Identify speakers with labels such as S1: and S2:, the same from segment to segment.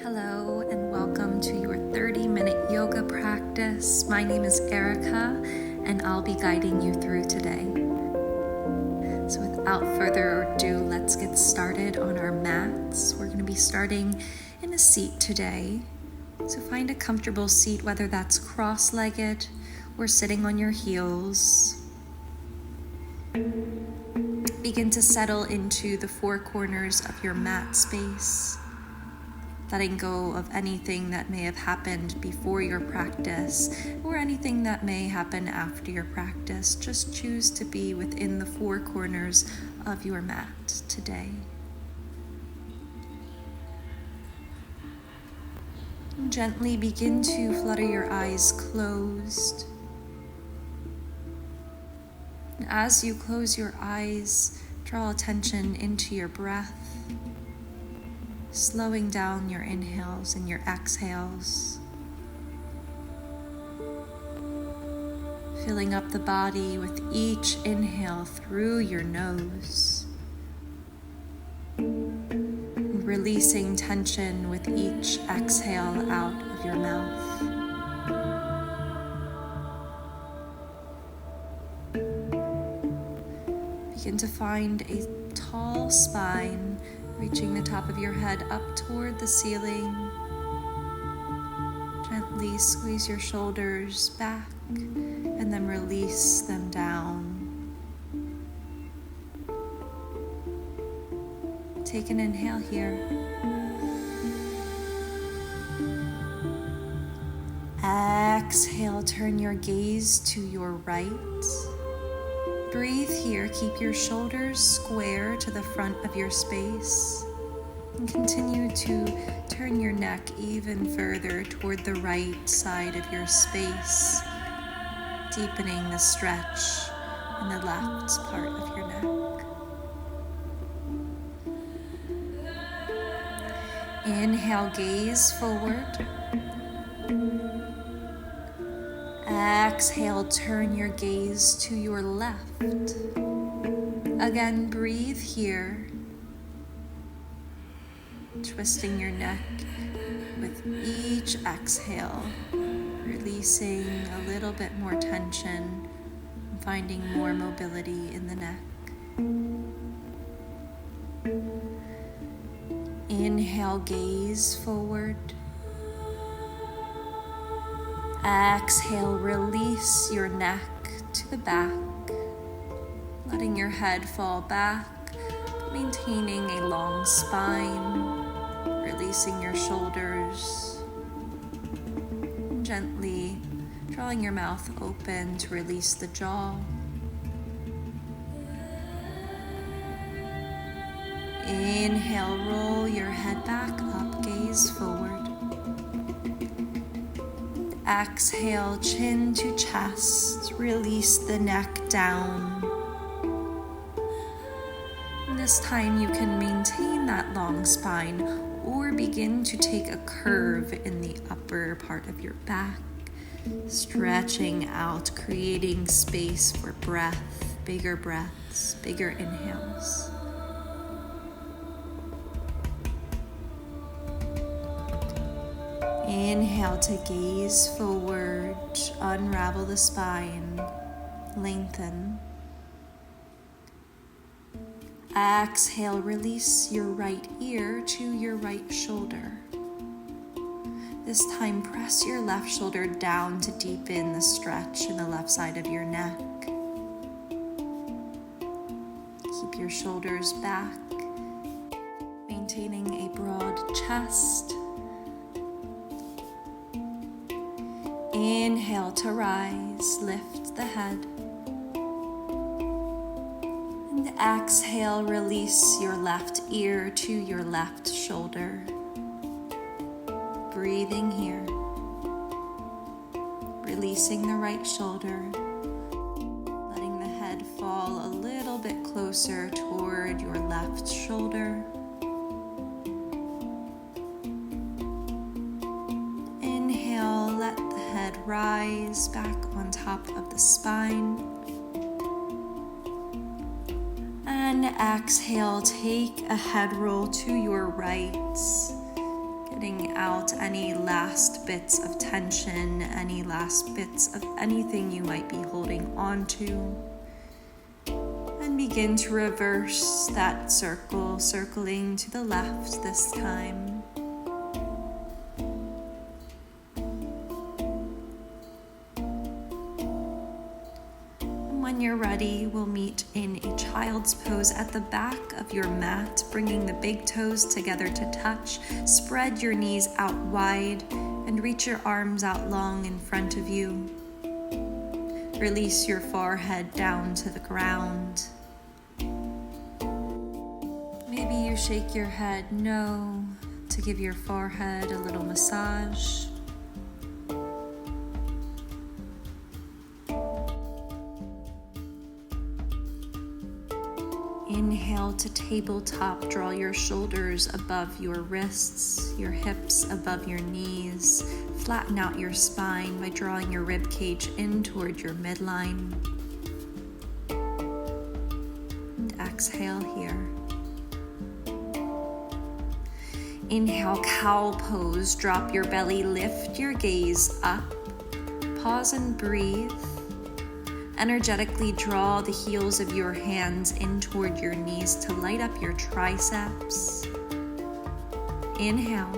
S1: Hello and welcome to your 30-minute yoga practice. My name is Erica and I'll be guiding you through today. So without further ado, let's get started on our mats. We're going to be starting in a seat today. So find a comfortable seat, whether that's cross-legged or sitting on your heels. Begin to settle into the four corners of your mat space, letting go of anything that may have happened before your practice or anything that may happen after your practice. Just choose to be within the four corners of your mat today. And gently begin to flutter your eyes closed. And as you close your eyes, draw attention into your breath, slowing down your inhales and your exhales, filling up the body with each inhale through your nose, and releasing tension with each exhale out of your mouth. Begin to find a tall spine, reaching the top of your head up toward the ceiling. Gently squeeze your shoulders back and then release them down. Take an inhale here. Exhale, turn your gaze to your right. Breathe here, keep your shoulders square to the front of your space, and continue to turn your neck even further toward the right side of your space, deepening the stretch in the left part of your neck. Inhale, gaze forward. Exhale, turn your gaze to your left. Again, breathe here, twisting your neck with each exhale, releasing a little bit more tension, and finding more mobility in the neck. Inhale, gaze forward. Exhale, release your neck to the back, letting your head fall back, maintaining a long spine, releasing your shoulders, gently drawing your mouth open to release the jaw. Inhale, roll your head back up, gaze forward. Exhale, chin to chest, release the neck down. And this time you can maintain that long spine or begin to take a curve in the upper part of your back, stretching out, creating space for breath, bigger breaths, bigger inhales. Inhale to gaze forward, unravel the spine, lengthen. Exhale, release your right ear to your right shoulder. This time, press your left shoulder down to deepen the stretch in the left side of your neck. Keep your shoulders back, maintaining a broad chest. Inhale to rise, lift the head. And exhale, release your left ear to your left shoulder. Breathing here. Releasing the right shoulder. Letting the head fall a little bit closer toward your left shoulder. Rise back on top of the spine. And exhale, take a head roll to your right, getting out any last bits of tension, any last bits of anything you might be holding on to. And begin to reverse that circle, circling to the left this time. When you're ready, we'll meet in a child's pose at the back of your mat, bringing the big toes together to touch. Spread your knees out wide and reach your arms out long in front of you. Release your forehead down to the ground. Maybe you shake your head no to give your forehead a little massage. Inhale to tabletop. Draw your shoulders above your wrists, your hips above your knees. Flatten out your spine by drawing your rib cage in toward your midline. And exhale here. Inhale, cow pose. Drop your belly, lift your gaze up. Pause and breathe. Energetically draw the heels of your hands in toward your knees to light up your triceps. Inhale.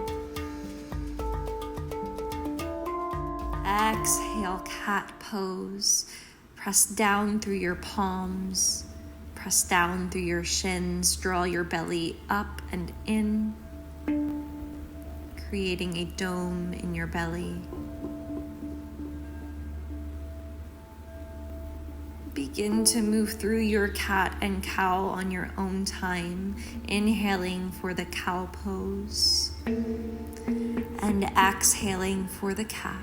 S1: Exhale, cat pose. Press down through your palms. Press down through your shins. Draw your belly up and in, creating a dome in your belly. Begin to move through your cat and cow on your own time, inhaling for the cow pose and exhaling for the cat.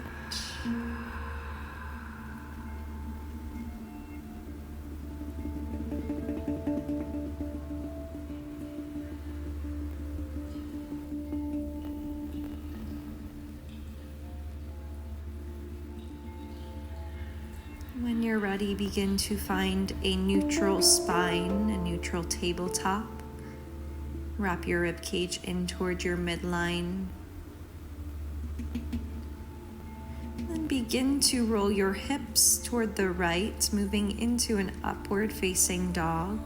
S1: When you're ready, begin to find a neutral spine, a neutral tabletop. Wrap your rib cage in toward your midline. Then begin to roll your hips toward the right, moving into an upward facing dog.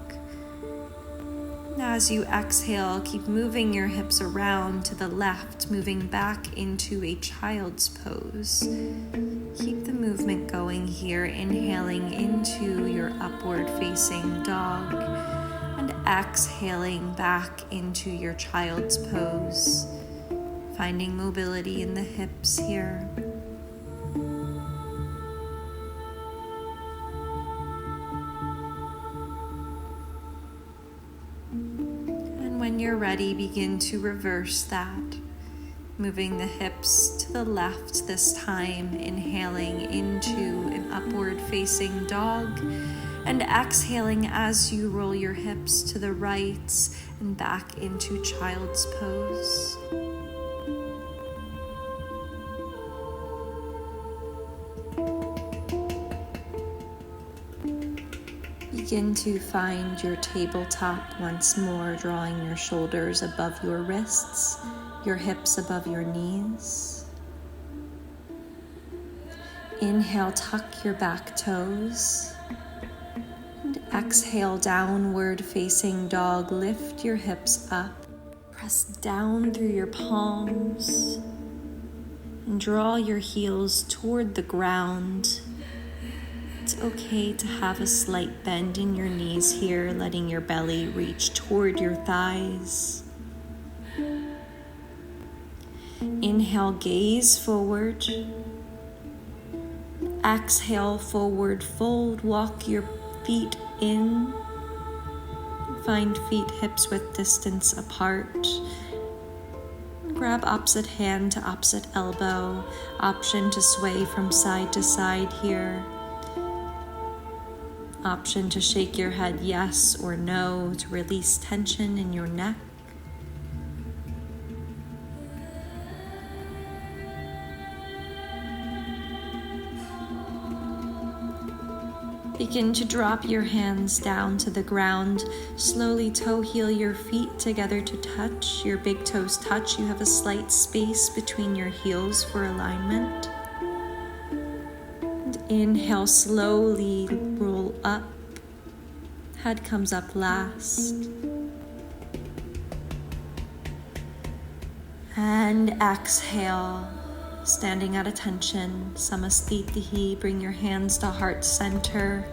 S1: As you exhale, keep moving your hips around to the left, moving back into a child's pose. Keep the movement going here, inhaling into your upward facing dog and exhaling back into your child's pose, finding mobility in the hips here. When you're ready, begin to reverse that, moving the hips to the left this time, inhaling into an upward facing dog and exhaling as you roll your hips to the right and back into child's pose. Begin to find your tabletop once more, drawing your shoulders above your wrists, your hips above your knees. Inhale, tuck your back toes. And exhale, downward facing dog. Lift your hips up. Press down through your palms. And draw your heels toward the ground. It's okay to have a slight bend in your knees here, letting your belly reach toward your thighs. Inhale, gaze forward. Exhale, forward fold. Walk your feet in. Find feet hips width distance apart. Grab opposite hand to opposite elbow. Option to sway from side to side here. Option to shake your head yes or no to release tension in your neck. Begin to drop your hands down to the ground. Slowly toe heel your feet together to touch. Your big toes touch. You have a slight space between your heels for alignment. And inhale, slowly roll up. Head comes up last. And exhale, standing at attention, Samastitihi. Bring your hands to heart center.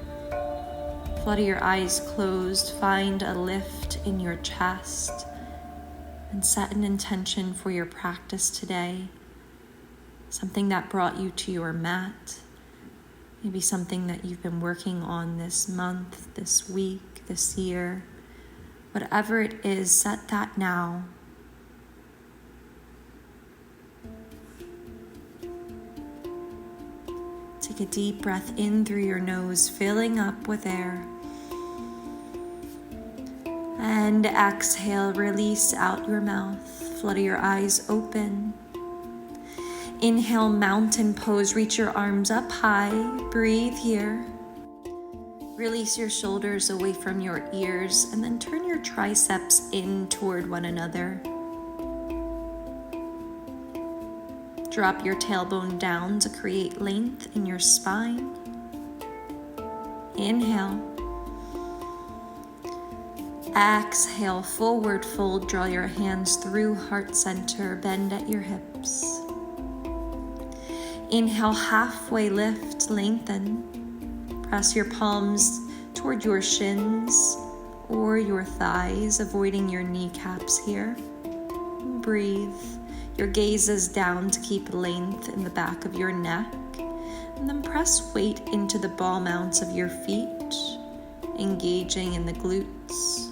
S1: Flutter your eyes closed. Find a lift in your chest. And set an intention for your practice today. Something that brought you to your mat. Maybe something that you've been working on this month, this week, this year. Whatever it is, set that now. Take a deep breath in through your nose, filling up with air. And exhale, release out your mouth. Flutter your eyes open. Inhale, mountain pose. Reach your arms up high. Breathe here. Release your shoulders away from your ears, and then turn your triceps in toward one another. Drop your tailbone down to create length in your spine. Inhale. Exhale, forward fold. Draw your hands through heart center. Bend at your hips. Inhale, halfway lift, lengthen. Press your palms toward your shins or your thighs, avoiding your kneecaps here. Breathe. Your gaze is down to keep length in the back of your neck. And then press weight into the ball mounts of your feet, engaging in the glutes.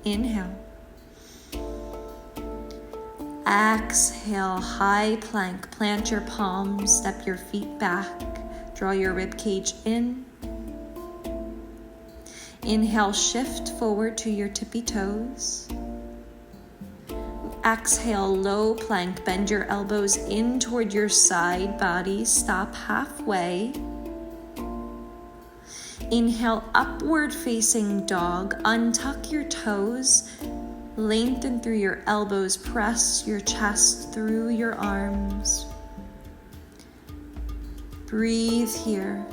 S1: Inhale. Exhale, high plank. Plant your palms, step your feet back. Draw your rib cage in. Inhale, shift forward to your tippy toes. Exhale, low plank. Bend your elbows in toward your side body. Stop halfway. Inhale, upward facing dog. Untuck your toes. Lengthen through your elbows. Press your chest through your arms. Breathe here.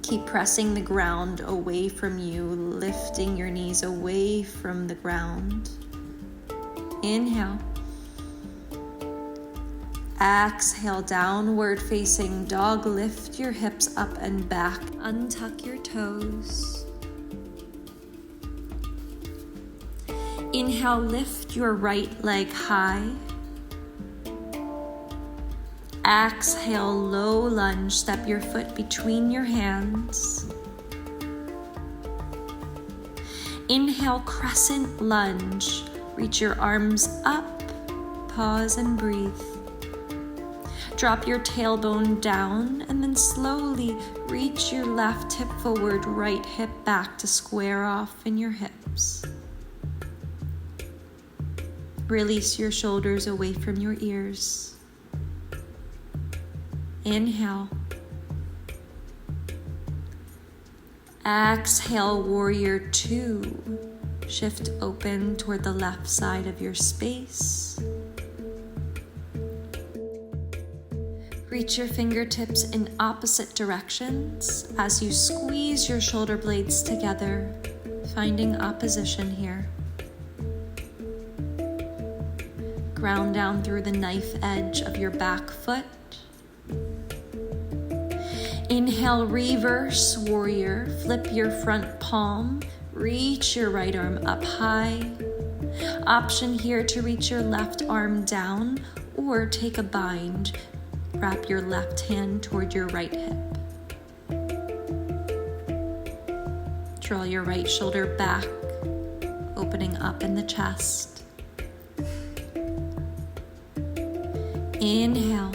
S1: Keep pressing the ground away from you, lifting your knees away from the ground. Inhale. Exhale, downward facing dog. Lift your hips up and back. Untuck your toes. Inhale, lift your right leg high. Exhale, low lunge. Step your foot between your hands. Inhale, crescent lunge. Reach your arms up, pause and breathe. Drop your tailbone down and then slowly reach your left hip forward, right hip back to square off in your hips. Release your shoulders away from your ears. Inhale. Exhale, warrior two. Shift open toward the left side of your space. Reach your fingertips in opposite directions as you squeeze your shoulder blades together, finding opposition here. Ground down through the knife edge of your back foot. Inhale, reverse warrior. Flip your front palm. Reach your right arm up high. Option here to reach your left arm down or take a bind. Wrap your left hand toward your right hip. Draw your right shoulder back, opening up in the chest. Inhale.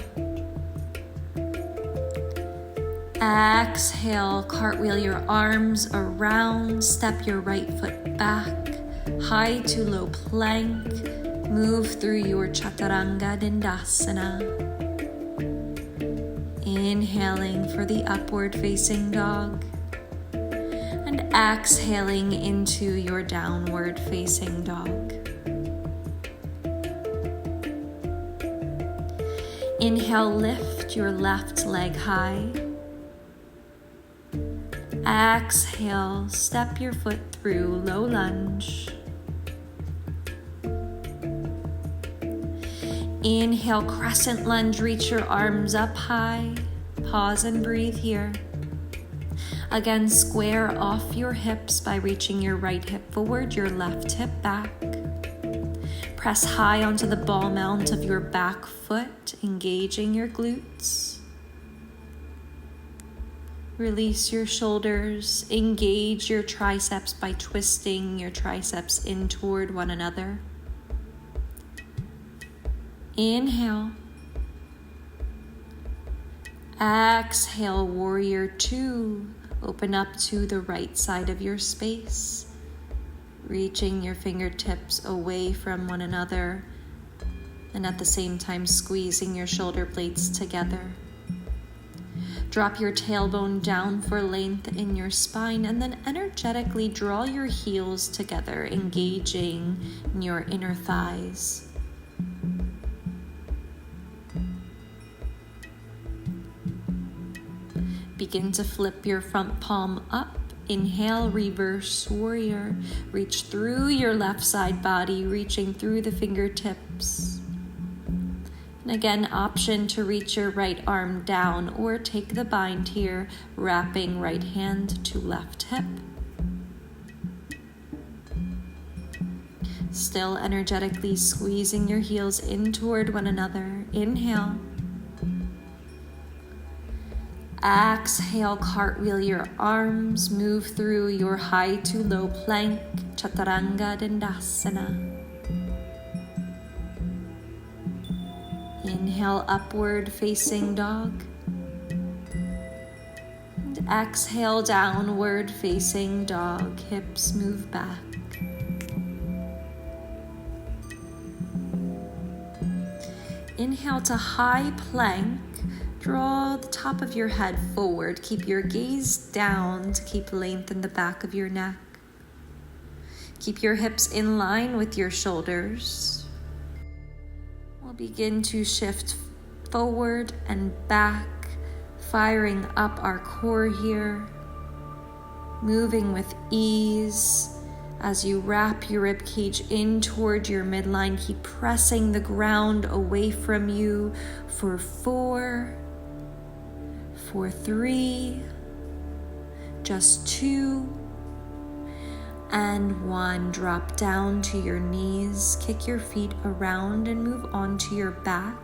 S1: Exhale, cartwheel your arms around, step your right foot back, high to low plank, move through your Chaturanga Dandasana. Inhaling for the upward facing dog. And exhaling into your downward facing dog. Inhale, lift your left leg high. Exhale, step your foot through low lunge. Inhale, crescent lunge, reach your arms up high. Pause and breathe here. Again, square off your hips by reaching your right hip forward, your left hip back. Press high onto the ball mount of your back foot, engaging your glutes. Release your shoulders, engage your triceps by twisting your triceps in toward one another. Inhale. Exhale, warrior two. Open up to the right side of your space, reaching your fingertips away from one another and at the same time squeezing your shoulder blades together. Drop your tailbone down for length in your spine and then energetically draw your heels together, engaging in your inner thighs. Begin to flip your front palm up. Inhale, reverse warrior. Reach through your left side body, reaching through the fingertips. And again, option to reach your right arm down or take the bind here, wrapping right hand to left hip. Still energetically squeezing your heels in toward one another. Inhale. Exhale, cartwheel your arms, move through your high to low plank, Chaturanga Dandasana. Inhale, upward facing dog. And exhale, downward facing dog, hips move back. Inhale to high plank. Draw the top of your head forward. Keep your gaze down to keep length in the back of your neck. Keep your hips in line with your shoulders. We'll begin to shift forward and back, firing up our core here, moving with ease. As you wrap your rib cage in toward your midline, keep pressing the ground away from you for 4, for 3, just 2, and 1. Drop down to your knees, kick your feet around and move onto your back.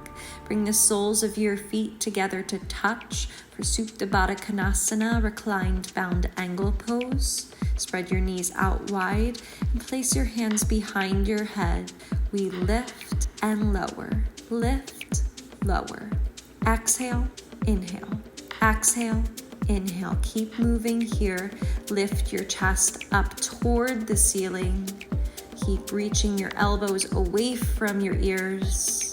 S1: Bring the soles of your feet together to touch for Supta Baddha Konasana, reclined bound angle pose. Spread your knees out wide and place your hands behind your head. We lift and lower, lift, lower. Exhale, inhale. Exhale, inhale. Keep moving here. Lift your chest up toward the ceiling. Keep reaching your elbows away from your ears.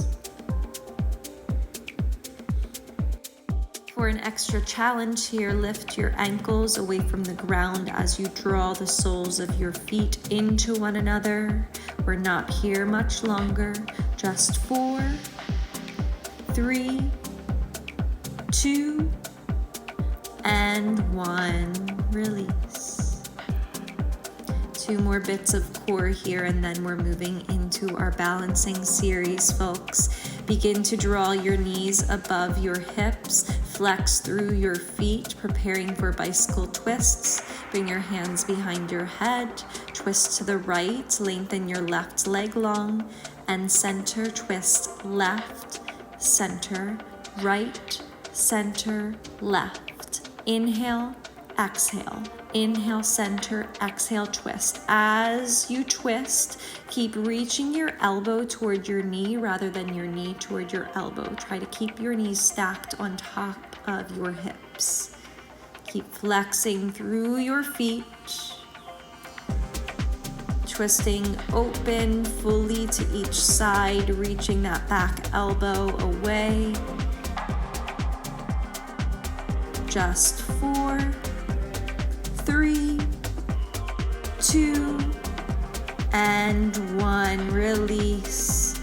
S1: For an extra challenge here, lift your ankles away from the ground as you draw the soles of your feet into one another. We're not here much longer. Just 4, 3, 2, and 1. Release. 2 more bits of core here, and then we're moving into our balancing series, folks. Begin to draw your knees above your hips. Flex through your feet, preparing for bicycle twists. Bring your hands behind your head. Twist to the right. Lengthen your left leg long. And center, twist left, center, right, center, left. Inhale, exhale. Inhale, center, exhale, twist. As you twist, keep reaching your elbow toward your knee rather than your knee toward your elbow. Try to keep your knees stacked on top of your hips. Keep flexing through your feet. Twisting open fully to each side, reaching that back elbow away. just 4, 3, 2, and 1. Release.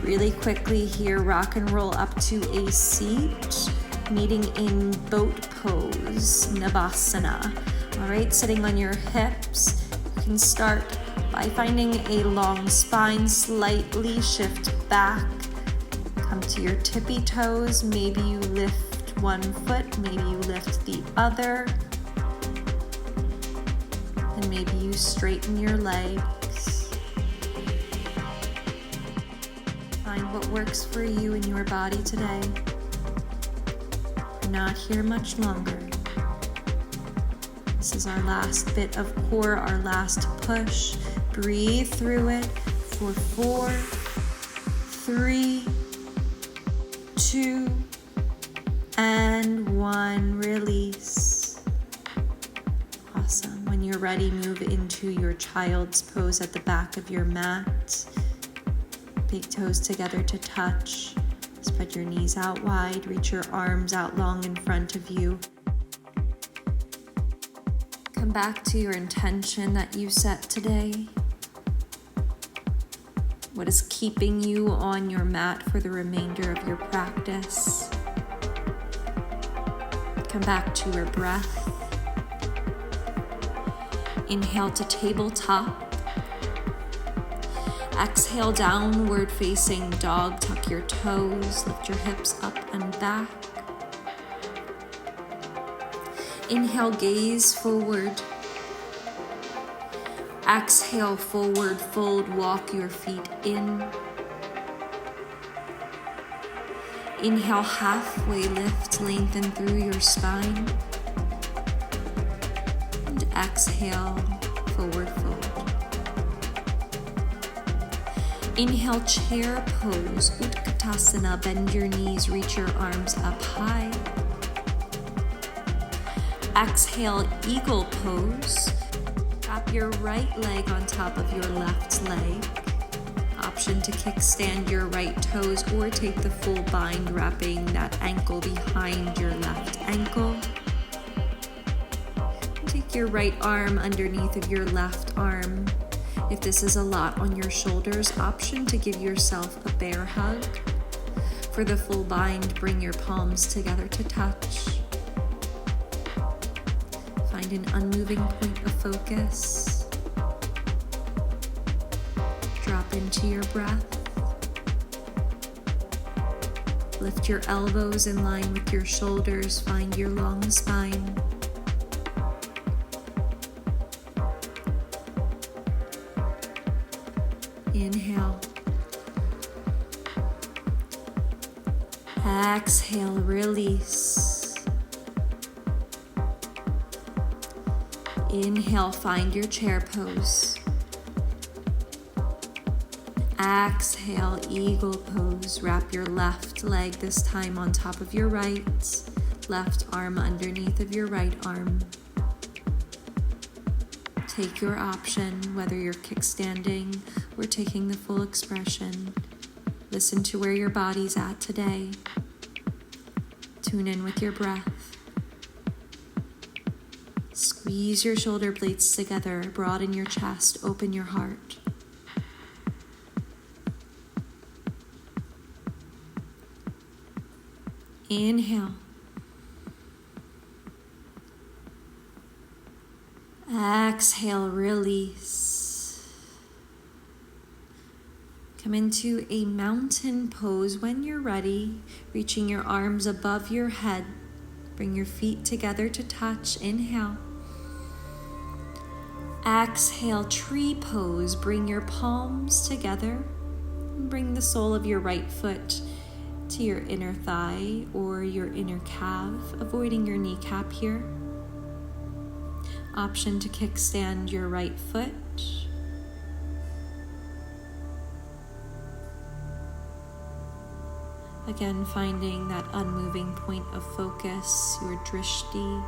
S1: Really quickly here, rock and roll up to a seat, meeting in boat pose, Navasana. All right, sitting on your hips. You can start by finding a long spine, slightly shift back. Come to your tippy toes. Maybe you lift one foot, maybe you lift the other. And maybe you straighten your legs. Find what works for you in your body today. We're not here much longer. This is our last bit of core, our last push. Breathe through it for 4, 3, 2, and 1. Release. Awesome. When you're ready, move into your child's pose at the back of your mat. Big toes together to touch. Spread your knees out wide. Reach your arms out long in front of you. Come back to your intention that you set today. What is keeping you on your mat for the remainder of your practice? Come back to your breath. Inhale to tabletop. Exhale, downward facing dog. Tuck your toes, lift your hips up and back. Inhale, gaze forward. Exhale, forward fold, walk your feet in. Inhale, halfway lift, lengthen through your spine. And exhale, forward fold. Inhale, chair pose, Utkatasana, bend your knees, reach your arms up high. Exhale, eagle pose. Wrap your right leg on top of your left leg. Option to kickstand your right toes or take the full bind, wrapping that ankle behind your left ankle. Take your right arm underneath of your left arm. If this is a lot on your shoulders, option to give yourself a bear hug. For the full bind, bring your palms together to touch. Find an unmoving point of focus. Drop into your breath. Lift your elbows in line with your shoulders. Find your long spine. Inhale. Exhale, release. Inhale, find your chair pose. Exhale, eagle pose. Wrap your left leg this time on top of your right. Left arm underneath of your right arm. Take your option, whether you're kickstanding or taking the full expression. Listen to where your body's at today. Tune in with your breath. Squeeze your shoulder blades together, broaden your chest, open your heart. Inhale. Exhale, release. Come into a mountain pose when you're ready, reaching your arms above your head. Bring your feet together to touch. Inhale. Exhale, tree pose. Bring your palms together. And bring the sole of your right foot to your inner thigh or your inner calf, avoiding your kneecap here. Option to kickstand your right foot. Again, finding that unmoving point of focus, your drishti.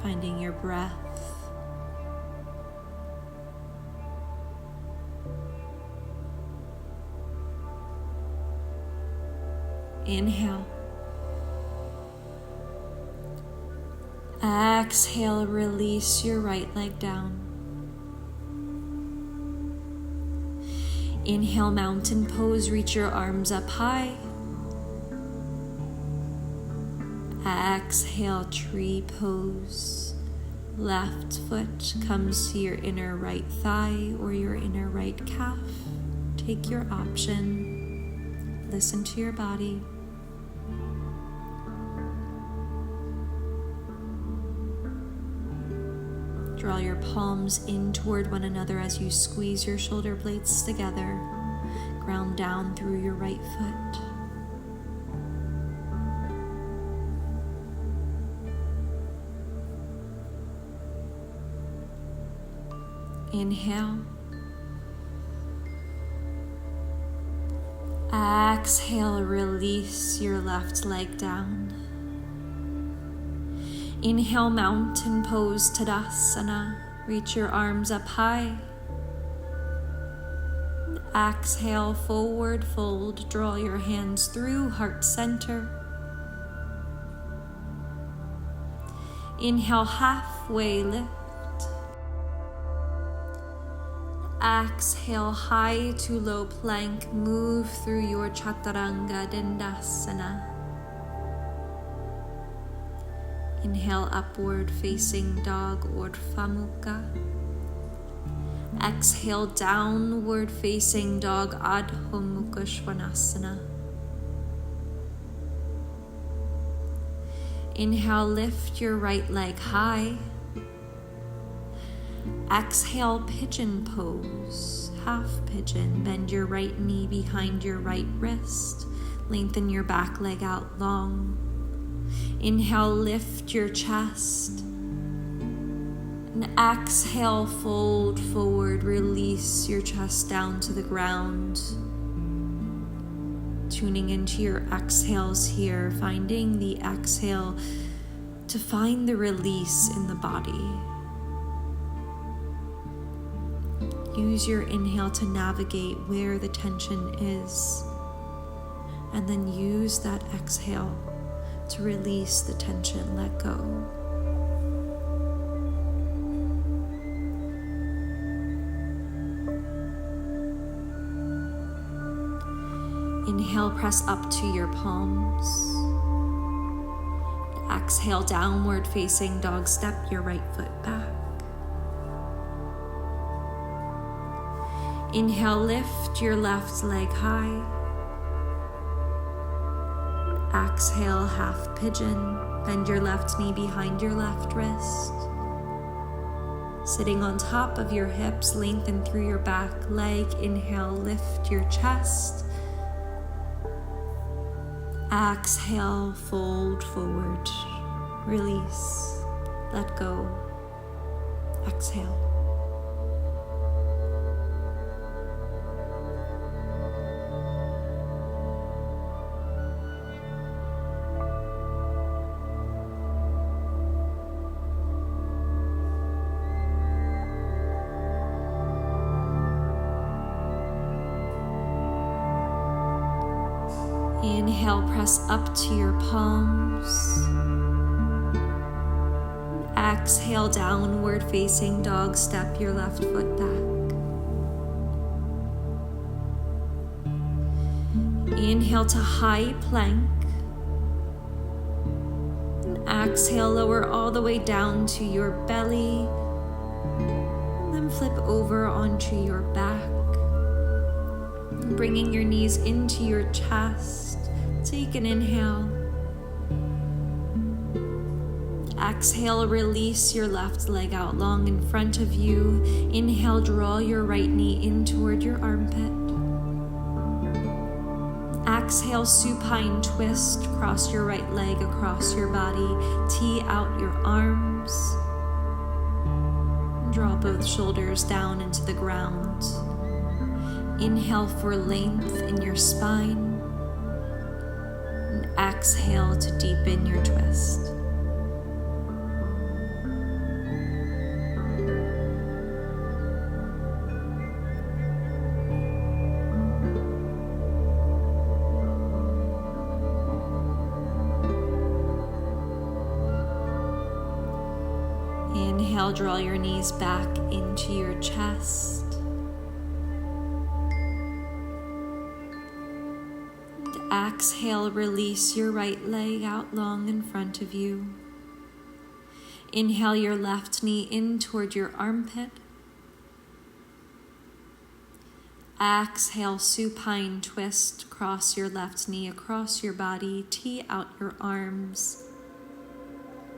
S1: Finding your breath. Inhale. Exhale, release your right leg down. Inhale, mountain pose, reach your arms up high. Exhale, tree pose. Left foot comes to your inner right thigh or your inner right calf. Take your option. Listen to your body. Draw your palms in toward one another as you squeeze your shoulder blades together. Ground down through your right foot. Inhale. Exhale, release your left leg down. Inhale, mountain pose, Tadasana. Reach your arms up high. Exhale, forward fold. Draw your hands through heart center. Inhale, halfway lift. Exhale, high to low plank. Move through your Chaturanga Dandasana. Inhale, upward facing dog, Urdhva Mukha. Exhale, downward facing dog, Adho Mukha Svanasana. Inhale, lift your right leg high. Exhale, pigeon pose, half pigeon. Bend your right knee behind your right wrist. Lengthen your back leg out long. Inhale, lift your chest. And exhale, fold forward. Release your chest down to the ground. Tuning into your exhales here, finding the exhale to find the release in the body. Use your inhale to navigate where the tension is, and then use that exhale to release the tension, let go. Inhale, press up to your palms. Exhale, downward facing dog, step your right foot back. Inhale, lift your left leg high. Exhale, half pigeon. Bend your left knee behind your left wrist. Sitting on top of your hips, lengthen through your back leg. Inhale, lift your chest. Exhale, fold forward. Release. Let go. Exhale. Inhale, press up to your palms. Exhale, downward facing dog, step your left foot back. Inhale to high plank. Exhale, lower all the way down to your belly. Then flip over onto your back. Bringing your knees into your chest. Take an inhale. Exhale, release your left leg out long in front of you. Inhale, draw your right knee in toward your armpit. Exhale, supine twist. Cross your right leg across your body. Tee out your arms. Draw both shoulders down into the ground. Inhale for length in your spine. And exhale to deepen your twist. draw your knees back into your chest. And exhale, release your right leg out long in front of you. Inhale your left knee in toward your armpit. Exhale, supine twist. Cross your left knee across your body. Tee out your arms.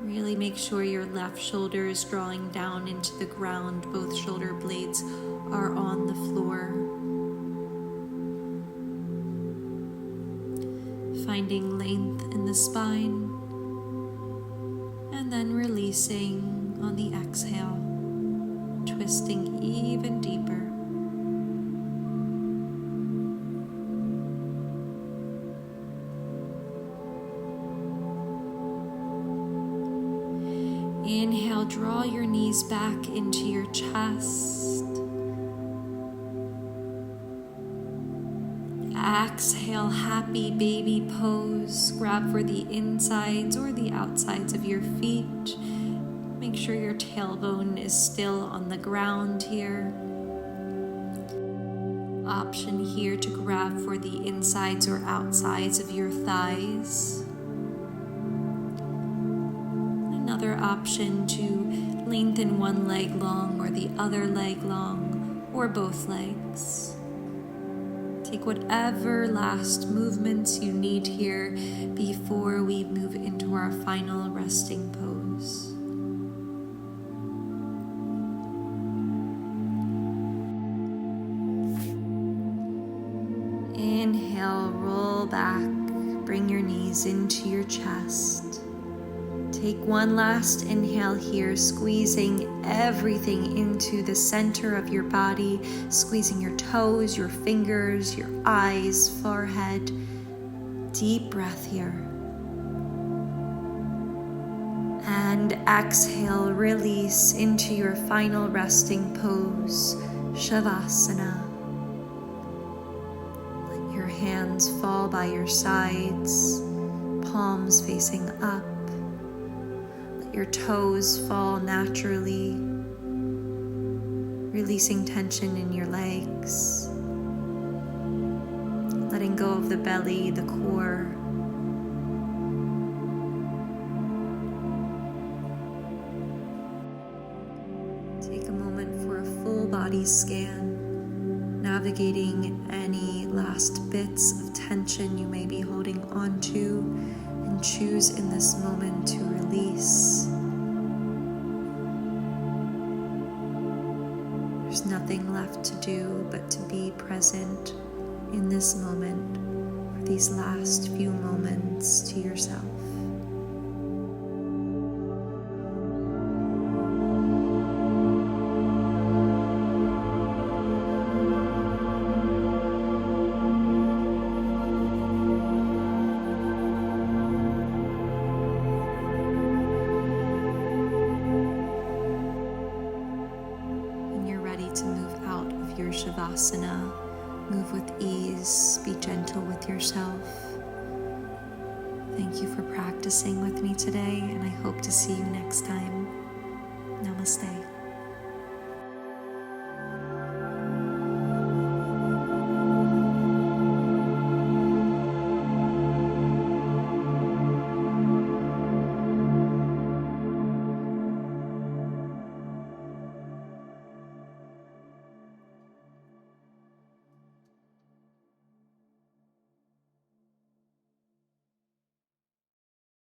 S1: Really make sure your left shoulder is drawing down into the ground. Both shoulder blades are on the floor. Finding length in the spine. And then releasing on the exhale, twisting even deeper. Inhale, draw your knees back into your chest. Exhale, happy baby pose. Grab for the insides or the outsides of your feet. Make sure your tailbone is still on the ground here. Option here to grab for the insides or outsides of your thighs. Another option to lengthen one leg long or the other leg long, or both legs. Take whatever last movements you need here before we move into our final resting pose. Inhale, roll back, bring your knees into your chest. Take one last inhale here, squeezing everything into the center of your body, squeezing your toes, your fingers, your eyes, forehead. Deep breath here. And exhale, release into your final resting pose, Shavasana. Let your hands fall by your sides, palms facing up. Your toes fall naturally, releasing tension in your legs, letting go of the belly, the core. Take a moment for a full body scan, navigating any last bits of tension you may be holding on to, and choose in this moment to release. There's nothing left to do but to be present in this moment for these last few moments to yourself. Your Shavasana, move with ease, be gentle with yourself. Thank you for practicing with me today, and I hope to see you next time. Namaste.